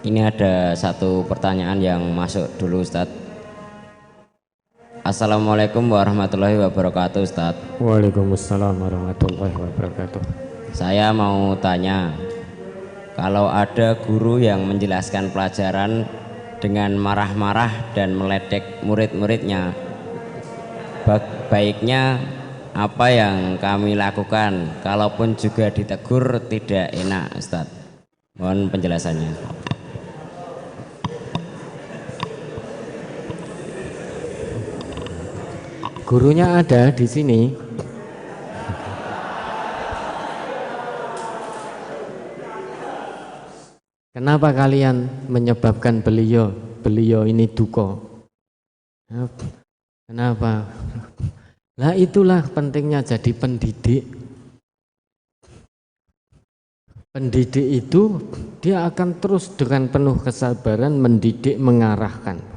Ini ada satu pertanyaan yang masuk dulu Ustadz. Assalamualaikum warahmatullahi wabarakatuh Ustadz. Waalaikumsalam warahmatullahi wabarakatuh. Saya mau tanya, kalau ada guru yang menjelaskan pelajaran dengan marah-marah dan meledek murid-muridnya, baiknya apa yang kami lakukan? Kalaupun juga ditegur tidak enak Ustadz. Mohon penjelasannya. Gurunya ada di sini. Kenapa kalian menyebabkan beliau ini duka? Kenapa? Nah, itulah pentingnya jadi pendidik. Pendidik itu dia akan terus dengan penuh kesabaran mendidik, mengarahkan.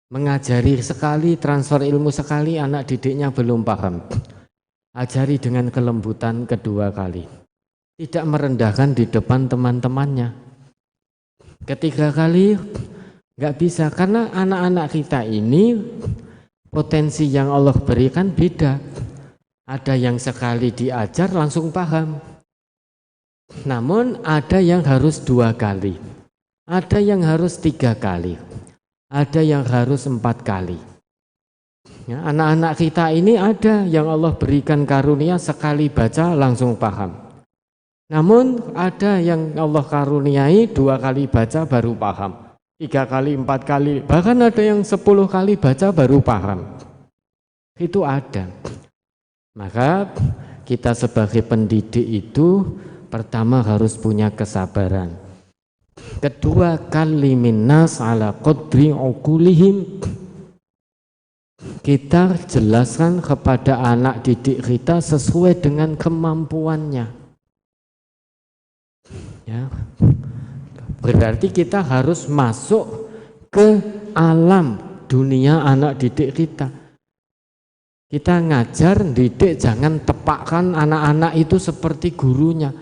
Mengajari sekali, transfer ilmu sekali, anak didiknya belum paham. Ajari dengan kelembutan kedua kali. Tidak merendahkan di depan teman-temannya. Ketiga kali nggak bisa, karena anak-anak kita ini potensi yang Allah berikan beda. Ada yang sekali diajar langsung paham. Namun ada yang harus 2 kali, ada yang harus 3 kali, ada yang harus 4 kali. Ya, anak-anak kita ini ada yang Allah berikan karunia sekali baca langsung paham. Namun ada yang Allah karuniai 2 kali baca baru paham, 3 kali, 4 kali, bahkan ada yang 10 kali baca baru paham. Itu ada. Maka kita sebagai pendidik itu pertama harus punya kesabaran. Kedua, kalimin nas ala qadri uqulihim. Kita jelaskan kepada anak didik kita sesuai dengan kemampuannya. Ya. Berarti kita harus masuk ke alam dunia anak didik kita. Kita ngajar, didik, jangan tepakkan anak-anak itu seperti gurunya.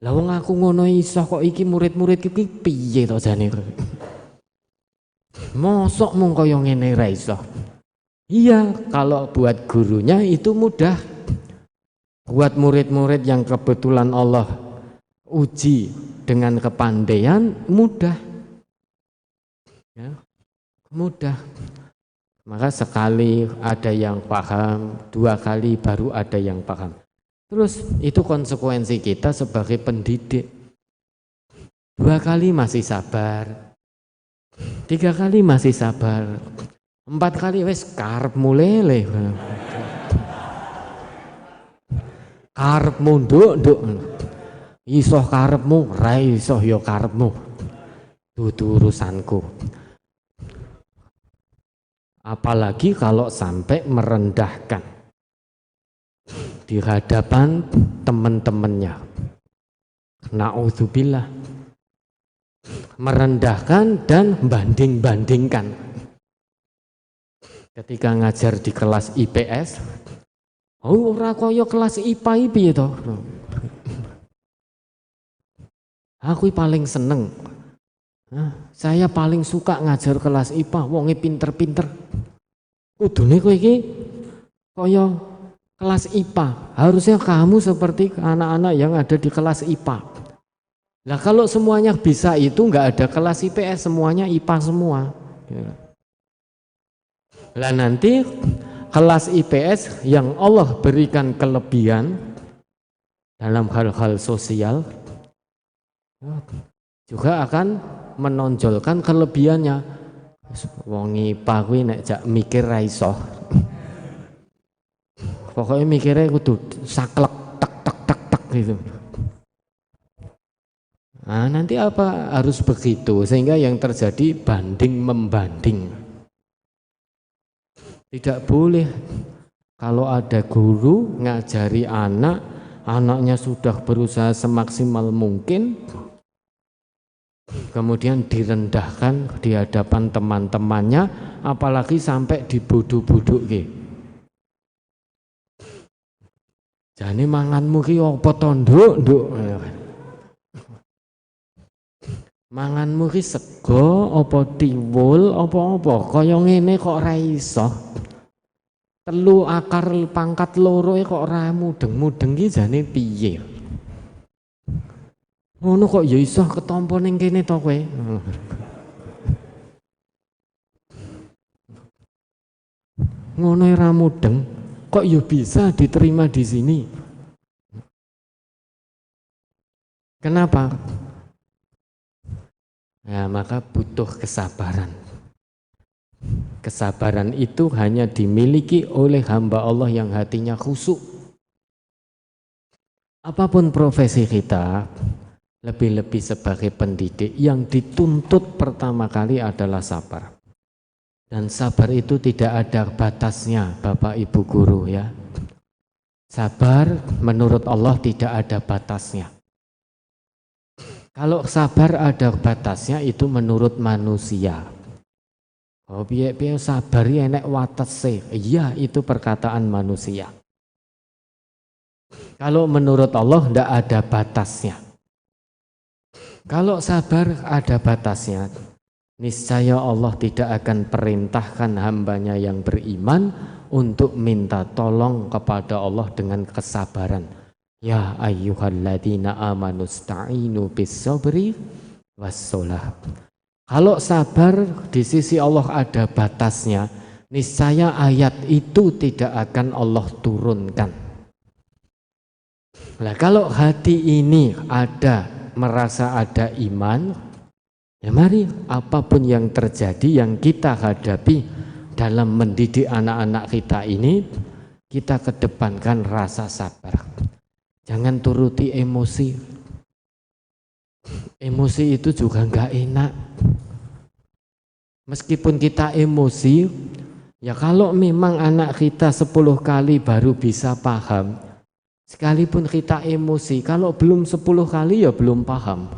Lah wong aku ngono iso kok iki murid-murid iki piye to jane. Mosok mung kaya ngene ra iso. Iya, kalau buat gurunya itu mudah. Buat murid-murid yang kebetulan Allah uji dengan kepandaian mudah. Ya, mudah. Maka sekali ada yang paham, 2 kali baru ada yang paham. Terus itu konsekuensi kita sebagai pendidik. 2 kali masih sabar, 3 kali masih sabar, 4 kali wis karepmu lele. Karepmu nduk. Iso karepmu, ra iso ya karepmu. Dudu urusanku. Apalagi kalau sampai merendahkan di hadapan teman-temannya. Na'udzubillah. Merendahkan dan banding-bandingkan. Ketika ngajar di kelas IPS, oh ora kaya kelas IPA piye to? Aku paling seneng. Saya paling suka ngajar kelas IPA, wonge pinter-pinter. Kudune kowe iki kaya kelas IPA. Harusnya kamu seperti anak-anak yang ada di kelas IPA. Nah kalau semuanya bisa itu nggak ada kelas IPS, semuanya IPA semua. Lah nanti kelas IPS yang Allah berikan kelebihan dalam hal-hal sosial juga akan menonjolkan kelebihannya. Wong IPA kuwi nek jak mikir ra iso. Pokoknya mikirnya kudu saklek tek gitu. Nah, nanti apa harus begitu sehingga yang terjadi banding membanding. Tidak boleh kalau ada guru ngajari anak, anaknya sudah berusaha semaksimal mungkin, kemudian direndahkan di hadapan teman-temannya, apalagi sampai dibodho-bodhoke. Jane manganmu ki apa to, Nduk? Manganmu ki sego apa tiwul apa-apa kaya ngene kok ora iso. Telu akar pangkat loro kok ora mudeng-mudeng ki jane piye? Ngono kok ya iso ketampa ning kene to kowe. Ngono ora mudeng kok ya bisa diterima di sini. Kenapa? Nah, maka butuh kesabaran. Kesabaran itu hanya dimiliki oleh hamba Allah yang hatinya khusyuk. Apapun profesi kita, lebih-lebih sebagai pendidik, yang dituntut pertama kali adalah sabar. Dan sabar itu tidak ada batasnya, Bapak Ibu guru ya. Sabar menurut Allah tidak ada batasnya. Kalau sabar ada batasnya itu menurut manusia. Oh piye-piye sabar enek watese. Iya, itu perkataan manusia. Kalau menurut Allah tidak ada batasnya. Kalau sabar ada batasnya, niscaya Allah tidak akan perintahkan hambanya yang beriman untuk minta tolong kepada Allah dengan kesabaran. Ya ayyuhalladzina amanu sta'inu bis-sabri was-shalah. Kalau sabar di sisi Allah ada batasnya, niscaya ayat itu tidak akan Allah turunkan. Nah, kalau hati ini merasa ada iman, ya mari apapun yang terjadi yang kita hadapi dalam mendidik anak-anak kita ini, kita kedepankan rasa sabar. Jangan turuti emosi. Emosi itu juga enggak enak. Meskipun kita emosi, ya kalau memang anak kita 10 kali baru bisa paham, sekalipun kita emosi, kalau belum 10 kali ya belum paham.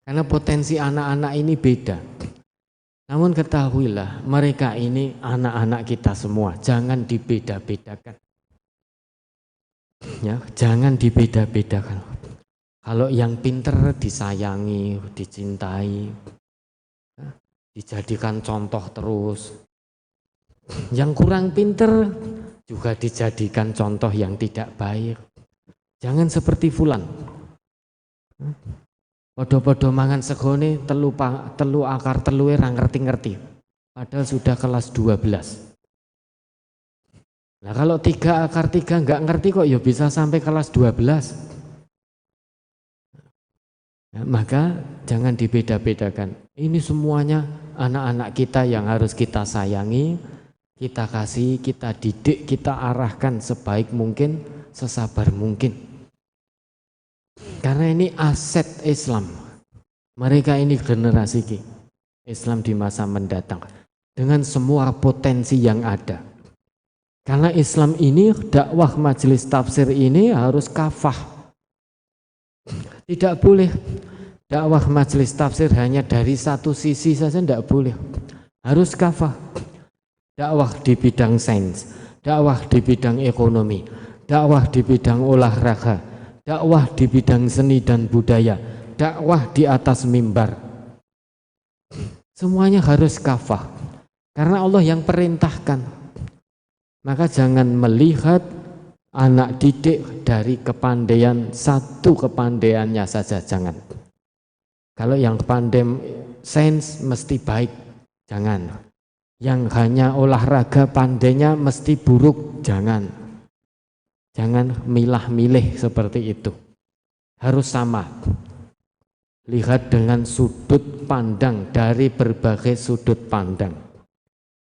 Karena potensi anak-anak ini beda. Namun ketahuilah, mereka ini anak-anak kita semua, jangan dibeda-bedakan. Ya, jangan dibeda-bedakan. Kalau yang pinter disayangi, dicintai, dijadikan contoh terus. Yang kurang pinter juga dijadikan contoh yang tidak baik. Jangan seperti fulan. Podo-podo mangan segone telu akar telue ra ngerti-ngerti. Padahal sudah kelas 12. Nah kalau 3 akar 3 nggak ngerti kok ya bisa sampai kelas 12. Nah, maka jangan dibeda-bedakan. Ini semuanya anak-anak kita yang harus kita sayangi, kita kasih, kita didik, kita arahkan sebaik mungkin, sesabar mungkin. Karena ini aset Islam. Mereka ini generasi Islam di masa mendatang. Dengan semua potensi yang ada. Karena Islam ini, dakwah majelis tafsir ini harus kafah. Tidak boleh dakwah majelis tafsir hanya dari satu sisi saja, tidak boleh. Harus kafah. Dakwah di bidang sains, dakwah di bidang ekonomi, dakwah di bidang olahraga, dakwah di bidang seni dan budaya, dakwah di atas mimbar. Semuanya harus kafah. Karena Allah yang perintahkan. Maka jangan melihat anak didik dari kepandaian satu kepandaiannya saja, jangan. Kalau yang pandai sains mesti baik, jangan. Yang hanya olahraga pandainya mesti buruk, jangan. Jangan milah-milih seperti itu. Harus sama. Lihat dengan sudut pandang dari berbagai sudut pandang.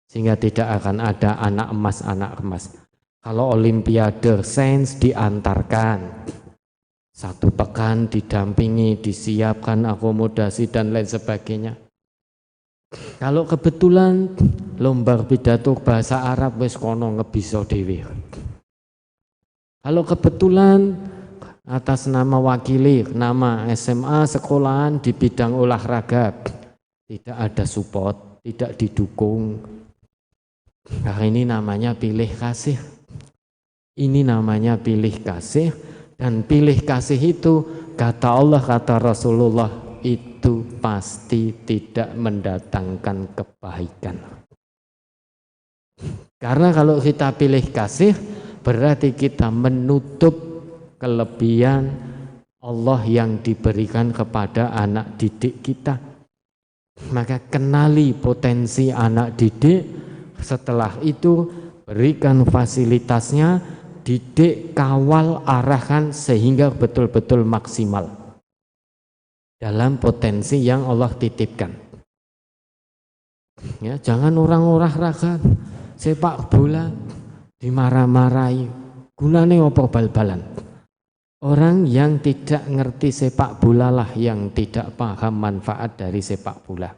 Sehingga tidak akan ada anak emas. Kalau olimpiade sains diantarkan, 1 pekan didampingi, disiapkan akomodasi dan lain sebagainya. Kalau kebetulan lomba pidato bahasa Arab wis kono ngebiso dhewe. Kalau kebetulan atas nama wakili, nama SMA sekolahan di bidang olahraga, tidak ada support, tidak didukung. Nah ini namanya pilih kasih. Ini namanya pilih kasih. Dan pilih kasih itu kata Allah, kata Rasulullah, itu pasti tidak mendatangkan kebaikan. Karena kalau kita pilih kasih, berarti kita menutup kelebihan Allah yang diberikan kepada anak didik kita. Maka kenali potensi anak didik, setelah itu berikan fasilitasnya, didik, kawal, arahkan sehingga betul-betul maksimal dalam potensi yang Allah titipkan. Ya, jangan orang olahraga sepak bola dimarah-marahi, gunane apa bal-balan. Orang yang tidak ngerti sepak bola lah yang tidak paham manfaat dari sepak bola.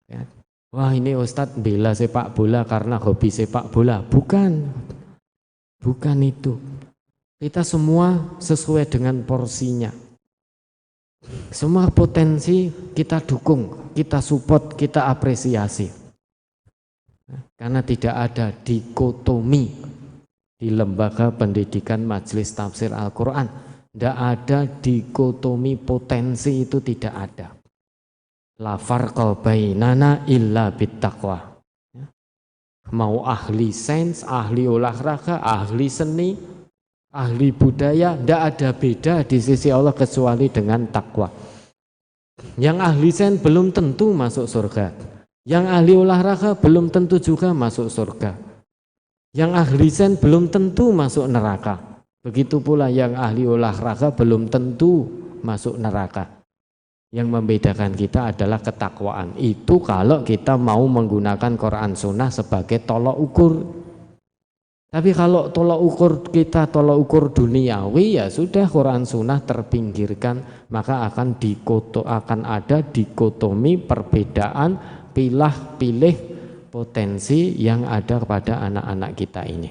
Ya. Wah, ini Ustadz bela sepak bola karena hobi sepak bola. Bukan itu. Kita semua sesuai dengan porsinya. Semua potensi kita dukung, kita support, kita apresiasi. Karena tidak ada dikotomi di lembaga pendidikan Majelis Tafsir Al-Quran. Tidak ada dikotomi potensi, itu tidak ada. La farqa bainana illa bittaqwa. Mau ahli sains, ahli olahraga, ahli seni, ahli budaya, tidak ada beda di sisi Allah kecuali dengan takwa. Yang ahli sains belum tentu masuk surga. Yang ahli olahraga belum tentu juga masuk surga. Yang ahli sains belum tentu masuk neraka. Begitu pula yang ahli olahraga belum tentu masuk neraka. Yang membedakan kita adalah ketakwaan. Itu kalau kita mau menggunakan Quran Sunnah sebagai tolok ukur. Tapi kalau tolok ukur kita tolok ukur duniawi, ya sudah, Quran Sunnah terpinggirkan. Maka akan ada dikotomi, perbedaan, pilih potensi yang ada pada anak-anak kita ini.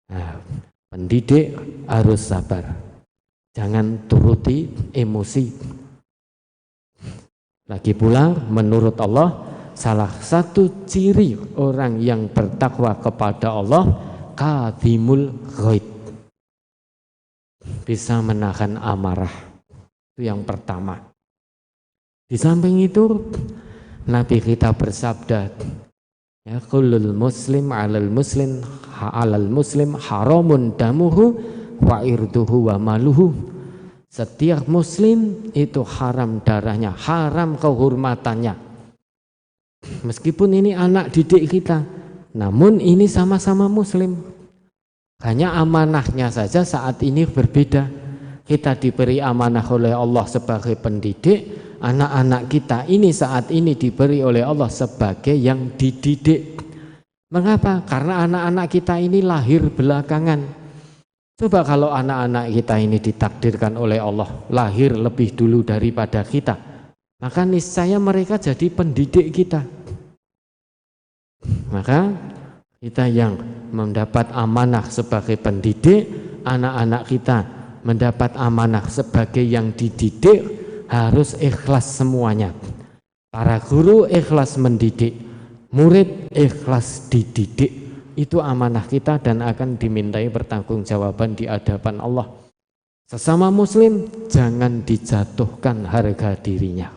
Nah, pendidik harus sabar. Jangan turuti emosi. Lagi pula menurut Allah, salah satu ciri orang yang bertakwa kepada Allah, kadhimul ghaid, bisa menahan amarah. Itu yang pertama. Di samping itu Nabi kita bersabda, ya, kullul muslim alal muslim haramun damuhu wa irduhu wa maluhu. Setiap muslim itu haram darahnya, haram kehormatannya. Meskipun ini anak didik kita, namun ini sama-sama muslim. Hanya amanahnya saja saat ini berbeda. Kita diberi amanah oleh Allah sebagai pendidik, anak-anak kita ini saat ini diberi oleh Allah sebagai yang dididik. Mengapa? Karena anak-anak kita ini lahir belakangan. Coba kalau anak-anak kita ini ditakdirkan oleh Allah lahir lebih dulu daripada kita, maka niscaya mereka jadi pendidik kita. Maka kita yang mendapat amanah sebagai pendidik, anak-anak kita mendapat amanah sebagai yang dididik, harus ikhlas semuanya. Para guru ikhlas mendidik, murid ikhlas dididik. Itu amanah kita dan akan dimintai pertanggungjawaban di hadapan Allah. Sesama muslim jangan dijatuhkan harga dirinya.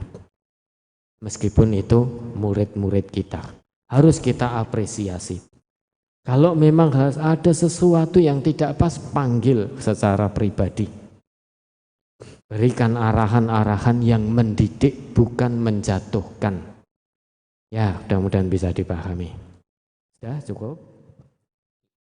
Meskipun itu murid-murid kita, harus kita apresiasi. Kalau memang ada sesuatu yang tidak pas, panggil secara pribadi. Berikan arahan-arahan yang mendidik, bukan menjatuhkan. Ya, mudah-mudahan bisa dipahami. Sudah cukup?